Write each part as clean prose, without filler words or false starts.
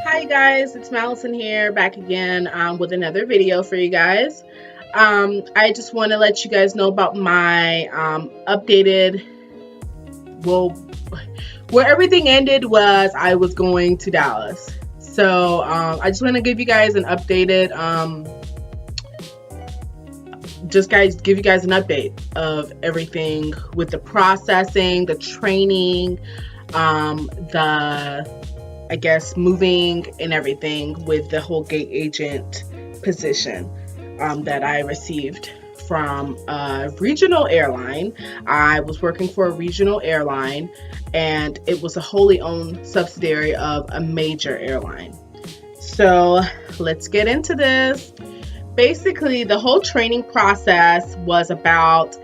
Hi guys, it's Madison here, back again with another video for you guys. I just want to let you guys know about my updated, well, where everything ended was I was going to Dallas. So I just want to give you guys an updated, give you guys an update of everything with the processing, the training, moving and everything with the whole gate agent position that I received from a regional airline. I was working for a regional airline, and it was a wholly owned subsidiary of a major airline. So let's get into this. Basically, the whole training process was about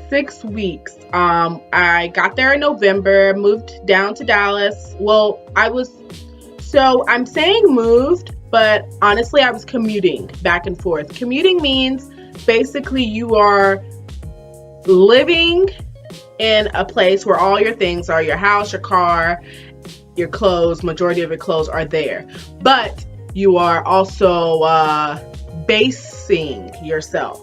6 weeks. I got there in November, moved down to Dallas. Well, I'm saying moved, but honestly, I was commuting back and forth. Commuting means basically you are living in a place where all your things are, your house, your car, your clothes, majority of your clothes are there. But you are also basing yourself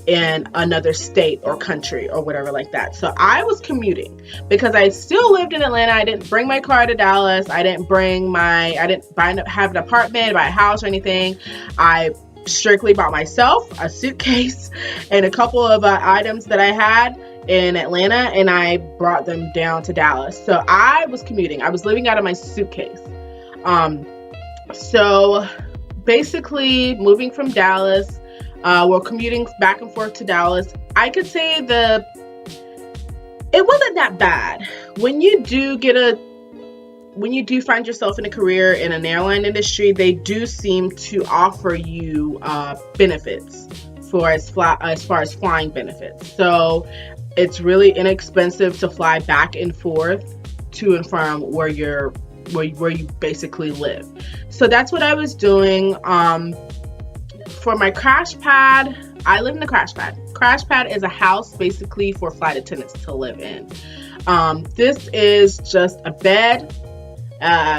in another state or country or whatever like that. So I was commuting because I still lived in Atlanta. I didn't bring my car to Dallas. I didn't have an apartment, buy a house or anything. I strictly bought myself a suitcase and a couple of items that I had in Atlanta, and I brought them down to Dallas. So I was commuting. I was living out of my suitcase. So basically moving from Dallas, we're commuting back and forth to Dallas. I could say it wasn't that bad. When you do find yourself in a career in an airline industry, they do seem to offer you benefits as far as flying benefits. So it's really inexpensive to fly back and forth to and from where you basically live. So that's what I was doing. For my Crashpad, I live in the Crashpad. Crashpad is a house basically for flight attendants to live in. This is just a bed.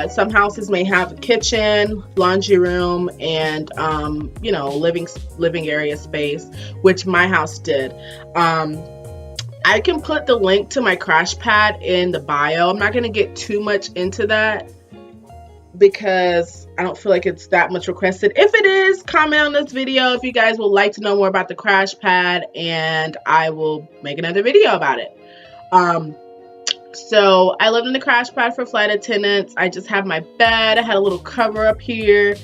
Some houses may have a kitchen, laundry room, and living area space, which my house did. I can put the link to my Crashpad in the bio. I'm not going to get too much into that because I don't feel like it's that much requested. If it is, comment on this video if you guys would like to know more about the Crashpad, and I will make another video about it. So I lived in the Crashpad for flight attendants. I just have my bed. I had a little cover up here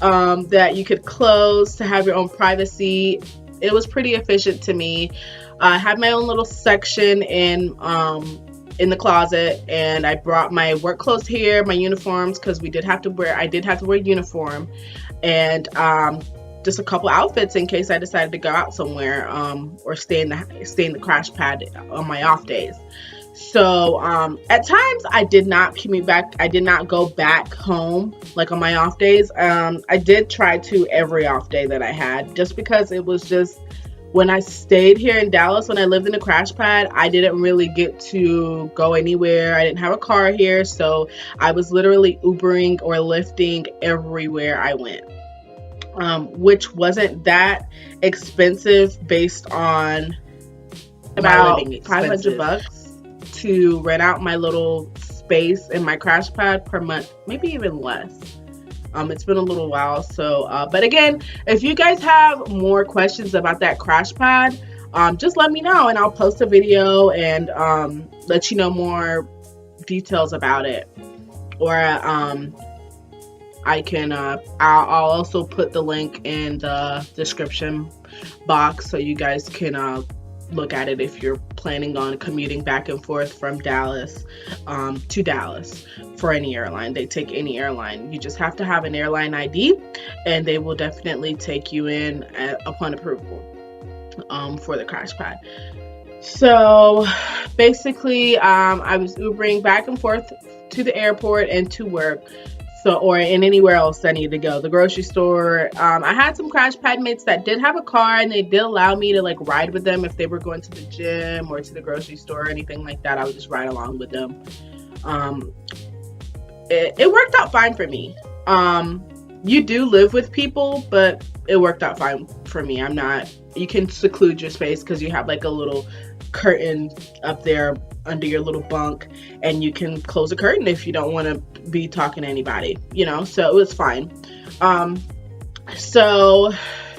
that you could close to have your own privacy. It was pretty efficient to me. I had my own little section in the closet, and I brought my work clothes here, my uniforms, because I did have to wear uniform, and just a couple outfits in case I decided to go out somewhere or stay in the Crashpad on my off days. So at times I did not commute back. I did not go back home like on my off days. I did try to every off day that I had, just because it was just, when I stayed here in Dallas, when I lived in the Crashpad, I didn't really get to go anywhere. I didn't have a car here, so I was literally Ubering or Lyfting everywhere I went, which wasn't that expensive based on about $500 to rent out my little space in my Crashpad per month, maybe even less. It's been a little while, so but again, if you guys have more questions about that Crashpad, just let me know and I'll post a video and let you know more details about it. Or I'll also put the link in the description box so you guys can look at it if you're planning on commuting back and forth from Dallas to Dallas for any airline. They take any airline. You just have to have an airline ID, and they will definitely take you in upon approval for the Crashpad. So basically, I was Ubering back and forth to the airport and to work. Or in anywhere else I needed to go. The grocery store. I had some Crashpad mates that did have a car, and they did allow me to ride with them if they were going to the gym or to the grocery store or anything like that. I would just ride along with them. it worked out fine for me. You do live with people, but it worked out fine for me. You can seclude your space because you have like a little curtain up there under your little bunk, and you can close the curtain if you don't want to be talking to anybody, so it was fine. So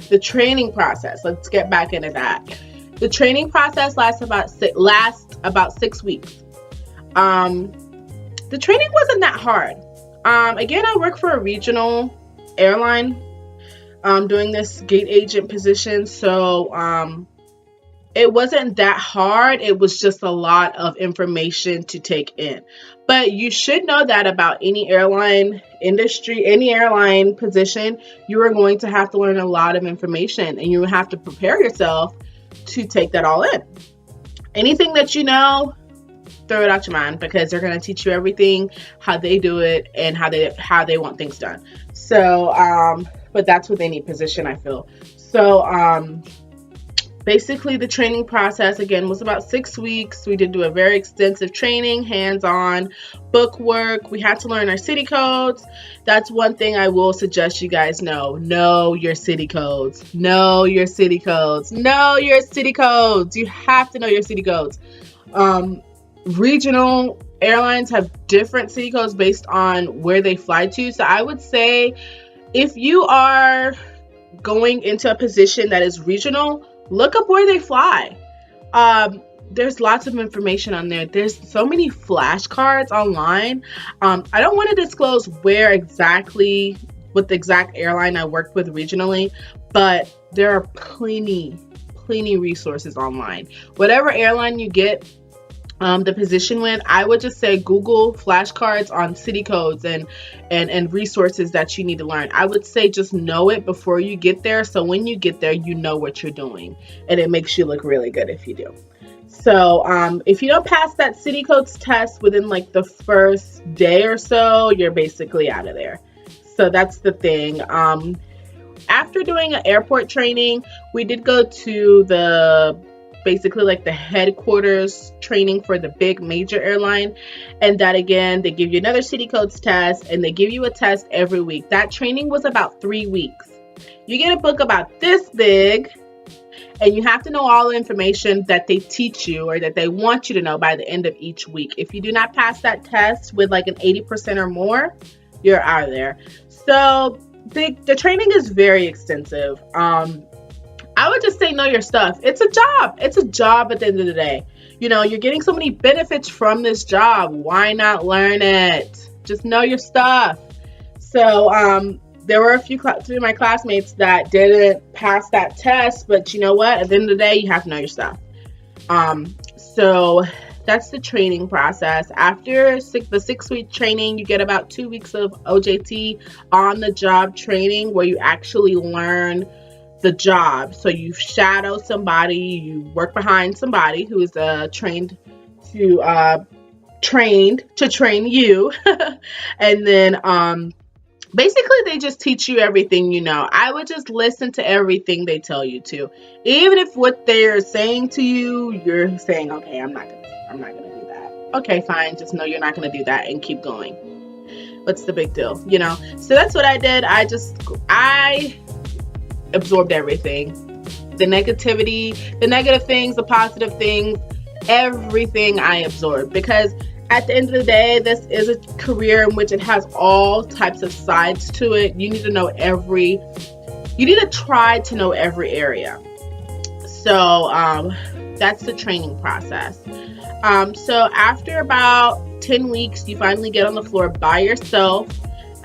the training process, let's get back into that. The training process lasts about 6 weeks. The training wasn't that hard. Again, I work for a regional airline, doing this gate agent position, so it wasn't that hard. It was just a lot of information to take in. But you should know that about any airline industry, any airline position, you are going to have to learn a lot of information, and you have to prepare yourself to take that all in. Anything that you know, throw it out your mind, because they're going to teach you everything, how they do it, and how they want things done. So, but that's with any position, I feel. So, basically the training process, again, was about 6 weeks. We did do a very extensive training, hands-on, book work. We had to learn our city codes. That's one thing I will suggest you guys know. Know your city codes. Know your city codes. Know your city codes. You have to know your city codes. Regional airlines have different city codes based on where they fly to. So I would say if you are going into a position that is regional, look up where they fly. There's lots of information on there. There's so many flashcards online. I don't want to disclose what the exact airline I worked with regionally, but there are plenty resources online. Whatever airline you get the position with, I would just say Google flashcards on city codes and resources that you need to learn. I would say just know it before you get there, so when you get there, you know what you're doing, and it makes you look really good if you do. So if you don't pass that city codes test within like the first day or so, you're basically out of there. So that's the thing. After doing an airport training, we did go to basically like the headquarters training for the big major airline, and that again, they give you another city codes test, and they give you a test every week. That training was about 3 weeks. You get a book about this big, and you have to know all the information that they teach you or that they want you to know by the end of each week. If you do not pass that test with like an 80% or more, you're out of there. So the training is very extensive. I would just say know your stuff. It's a job. It's a job at the end of the day. You're getting so many benefits from this job. Why not learn it? Just know your stuff. So there were a few of my classmates that didn't pass that test, but you know what? At the end of the day, you have to know your stuff. So that's the training process. After the 6-week training, you get about 2 weeks of OJT, on the job training, where you actually learn the job. So you shadow somebody, you work behind somebody who is trained to train you, and then basically they just teach you everything you know. I would just listen to everything they tell you to, even if what they're saying to you, you're saying, okay, I'm not gonna do that. Okay, fine, just know you're not gonna do that and keep going. What's the big deal, So that's what I did. I absorbed everything, the negativity, the negative things, the positive things, everything I absorbed, because at the end of the day, this is a career in which it has all types of sides to it. You need to try to know every area. So that's the training process. So after about 10 weeks, you finally get on the floor by yourself.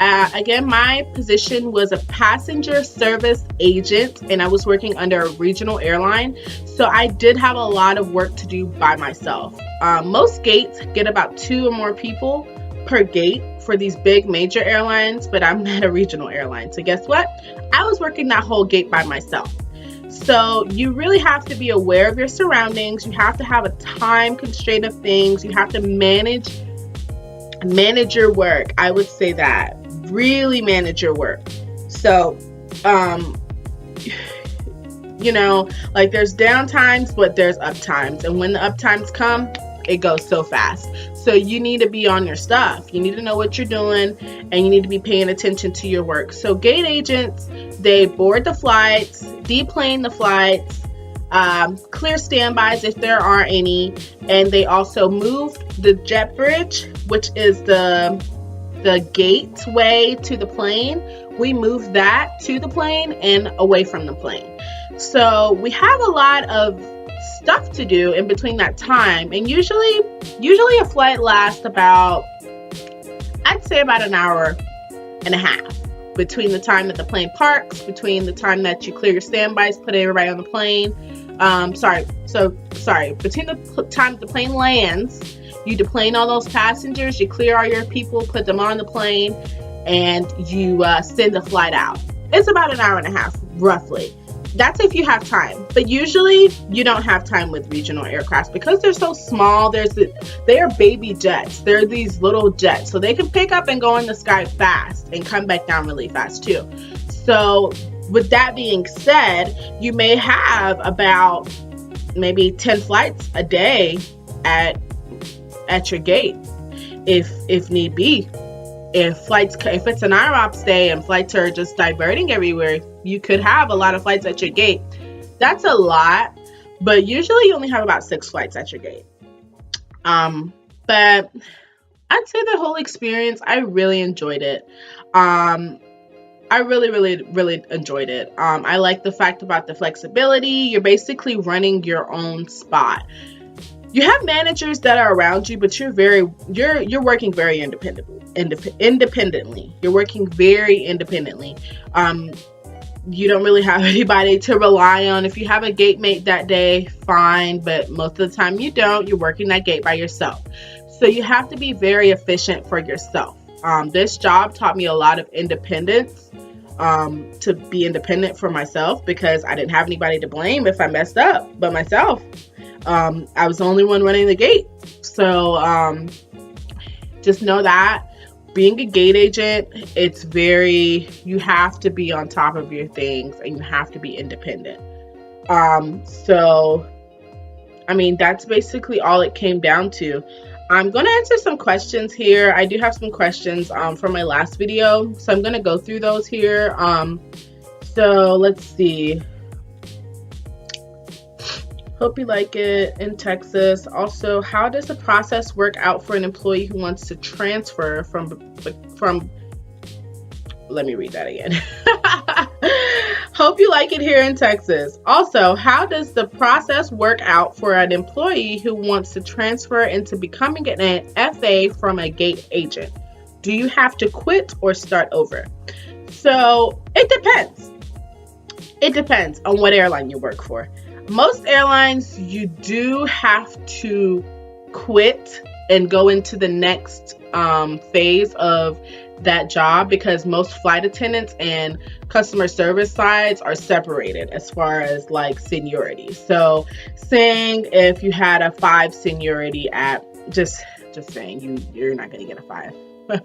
Again, my position was a passenger service agent, and I was working under a regional airline. So I did have a lot of work to do by myself. Most gates get about 2 or more people per gate for these big major airlines, but I'm at a regional airline. So guess what? I was working that whole gate by myself. So you really have to be aware of your surroundings. You have to have a time constraint of things. You have to manage your work. I would say that. Really manage your work. So, like there's down times, but there's up times. And when the up times come, it goes so fast. So you need to be on your stuff. You need to know what you're doing, and you need to be paying attention to your work. So gate agents, they board the flights, deplane the flights, clear standbys if there are any, and they also moved the jet bridge, which is the gateway to the plane. We moved that to the plane and away from the plane. So we have a lot of stuff to do in between that time, and usually a flight lasts about, I'd say, about an hour and a half between the time that the plane parks, between the time that you clear your standbys, put everybody on the plane. Between the time that the plane lands, you deplane all those passengers, you clear all your people, put them on the plane, and you send the flight out. It's about an hour and a half, roughly. That's if you have time. But usually you don't have time with regional aircraft because they're so small. They are baby jets. They're these little jets. So they can pick up and go in the sky fast and come back down really fast too. So with that being said, you may have about maybe 10 flights a day at your gate if need be. If it's an IROPS day and flights are just diverting everywhere, you could have a lot of flights at your gate. That's a lot, but usually you only have about 6 flights at your gate. But I'd say the whole experience, I really enjoyed it. I really enjoyed it. I like the fact about the flexibility. You're basically running your own spot. You have managers that are around you, but you're working very independently. You're working very independently. You don't really have anybody to rely on. If you have a gate mate that day, fine, but most of the time you don't. You're working that gate by yourself. So you have to be very efficient for yourself. This job taught me a lot of independence, to be independent for myself, because I didn't have anybody to blame if I messed up but myself. I was the only one running the gate. So just know that being a gate agent, you have to be on top of your things and you have to be independent. So, I mean, that's basically all it came down to. I'm going to answer some questions here. I do have some questions from my last video, so I'm going to go through those here. So let's see. Hope you like it in Texas. Also, how does the process work out for an employee who wants to transfer from let me read that again. Hope you like it here in Texas. Also, how does the process work out for an employee who wants to transfer into becoming an FA from a gate agent? Do you have to quit or start over? So it depends. It depends on what airline you work for. Most airlines, you do have to quit and go into the next phase of that job, because most flight attendants and customer service sides are separated as far as like seniority. So saying if you had a 5 seniority at, just saying you're not going to get a 5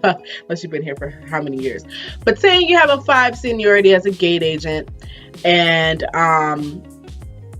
unless you've been here for how many years, but saying you have a 5 seniority as a gate agent, and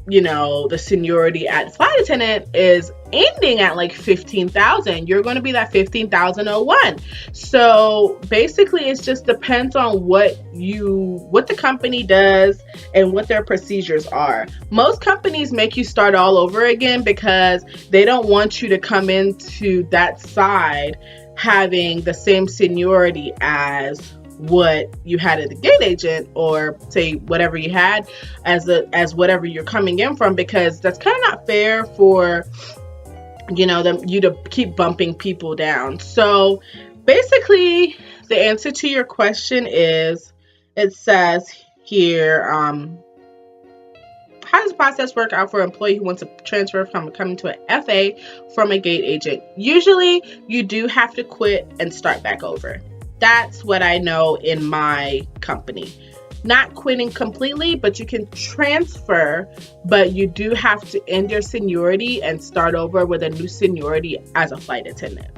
the seniority at flight attendant is ending at like 15,000. You're going to be that 15,001. So basically, it just depends on what the company does and what their procedures are. Most companies make you start all over again because they don't want you to come into that side having the same seniority as what you had as a gate agent, or say whatever you had as whatever you're coming in from, because that's kind of not fair for you to keep bumping people down. So basically, the answer to your question is, it says here, how does the process work out for an employee who wants to transfer from coming to an FA from a gate agent? Usually you do have to quit and start back over. That's what I know in my company. Not quitting completely, but you can transfer, but you do have to end your seniority and start over with a new seniority as a flight attendant.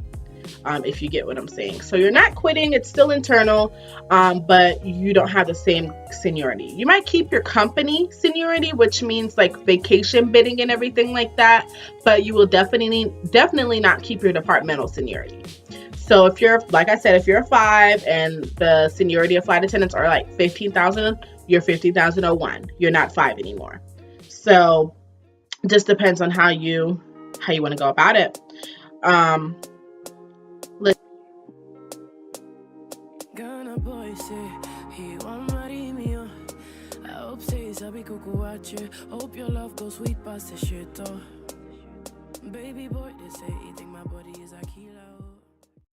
if you get what I'm saying. So you're not quitting, it's still internal, but you don't have the same seniority. You might keep your company seniority, which means like vacation bidding and everything like that, but you will definitely not keep your departmental seniority. So if you're, like I said, if you're a 5 and the seniority of flight attendants are like 15,000, you're 15,001. You're not 5 anymore. So just depends on how you want to go about it. Hope your love goes sweet past the shit, oh. Baby boy, they say eating my body is